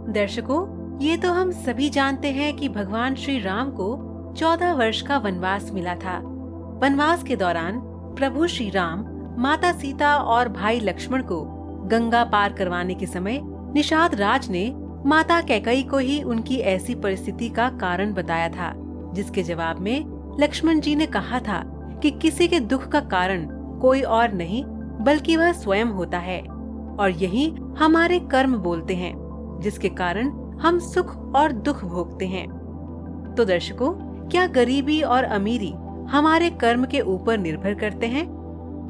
दर्शकों, ये तो हम सभी जानते हैं कि भगवान श्री राम को 14 वर्ष का वनवास मिला था। वनवास के दौरान प्रभु श्री राम माता सीता और भाई लक्ष्मण को गंगा पार करवाने के समय निषाद राज ने माता कैकेयी को ही उनकी ऐसी परिस्थिति का कारण बताया था, जिसके जवाब में लक्ष्मण जी ने कहा था कि किसी के दुख का कारण कोई और नहीं बल्कि वह स्वयं होता है और यही हमारे कर्म बोलते हैं, जिसके कारण हम सुख और दुख भोगते हैं। तो दर्शकों, क्या गरीबी और अमीरी हमारे कर्म के ऊपर निर्भर करते हैं?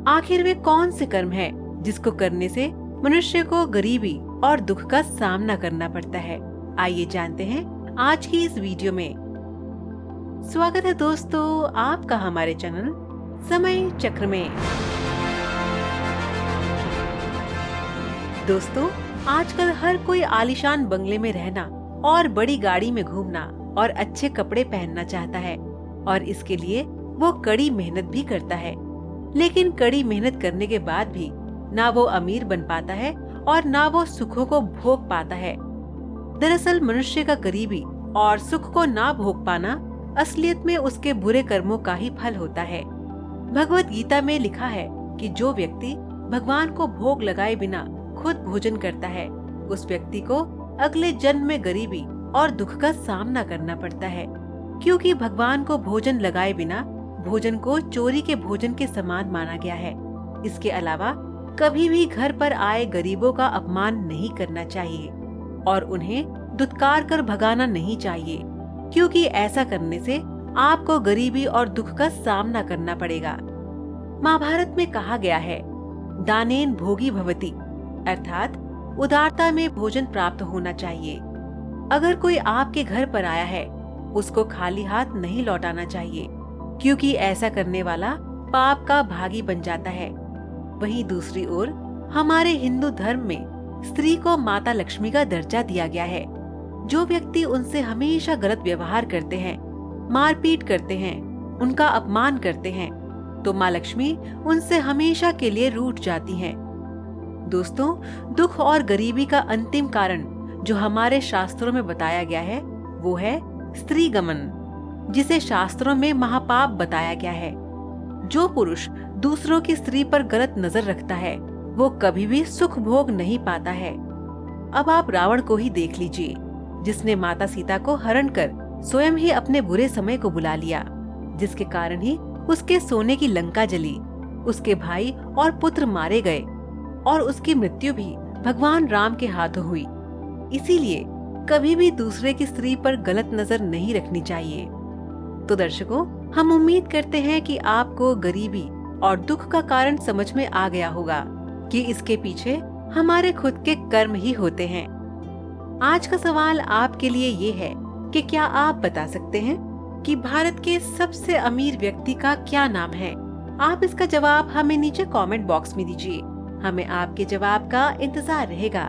आखिर वे कौन से कर्म हैं जिसको करने से मनुष्य को गरीबी और दुख का सामना करना पड़ता है? आइए जानते हैं आज की इस वीडियो में। स्वागत है दोस्तों आपका हमारे चैनल समय चक्र में। दोस्तों, आजकल हर कोई आलीशान बंगले में रहना और बड़ी गाड़ी में घूमना और अच्छे कपड़े पहनना चाहता है और इसके लिए वो कड़ी मेहनत भी करता है। लेकिन कड़ी मेहनत करने के बाद भी ना वो अमीर बन पाता है और ना वो सुखों को भोग पाता है। दरअसल मनुष्य का गरीबी और सुख को ना भोग पाना असलियत में उसके बुरे कर्मों का ही फल होता है। भगवत गीता में लिखा है कि जो व्यक्ति भगवान को भोग लगाए बिना खुद भोजन करता है, उस व्यक्ति को अगले जन्म में गरीबी और दुख का सामना करना पड़ता है, क्योंकि भगवान को भोजन लगाए बिना भोजन को चोरी के भोजन के समान माना गया है। इसके अलावा कभी भी घर पर आए गरीबों का अपमान नहीं करना चाहिए और उन्हें दुत्कार कर भगाना नहीं चाहिए, क्योंकि ऐसा करने से आपको गरीबी और दुख का सामना करना पड़ेगा। महाभारत में कहा गया है, दानेन भोगी भवति, अर्थात उदारता में भोजन प्राप्त होना चाहिए। अगर कोई आपके घर पर आया है, उसको खाली हाथ नहीं लौटाना चाहिए, क्योंकि ऐसा करने वाला पाप का भागी बन जाता है। वहीं दूसरी ओर हमारे हिंदू धर्म में स्त्री को माता लक्ष्मी का दर्जा दिया गया है। जो व्यक्ति उनसे हमेशा गलत व्यवहार करते हैं, मारपीट करते हैं, उनका अपमान करते हैं, तो माँ लक्ष्मी उनसे हमेशा के लिए रूठ जाती हैं। दोस्तों, दुख और गरीबी का अंतिम कारण जो हमारे शास्त्रों में बताया गया है वो है स्त्री गमन, जिसे शास्त्रों में महापाप बताया गया है। जो पुरुष दूसरों की स्त्री पर गलत नजर रखता है वो कभी भी सुख भोग नहीं पाता है। अब आप रावण को ही देख लीजिए, जिसने माता सीता को हरण कर स्वयं ही अपने बुरे समय को बुला लिया, जिसके कारण ही उसके सोने की लंका जली, उसके भाई और पुत्र मारे गए और उसकी मृत्यु भी भगवान राम के हाथों हुई। इसीलिए कभी भी दूसरे की स्त्री पर गलत नजर नहीं रखनी चाहिए। तो दर्शकों, हम उम्मीद करते हैं कि आपको गरीबी और दुख का कारण समझ में आ गया होगा कि इसके पीछे हमारे खुद के कर्म ही होते हैं। आज का सवाल आपके लिए ये है कि क्या आप बता सकते हैं कि भारत के सबसे अमीर व्यक्ति का क्या नाम है? आप इसका जवाब हमें नीचे कमेंट बॉक्स में दीजिए। हमें आपके जवाब का इंतजार रहेगा।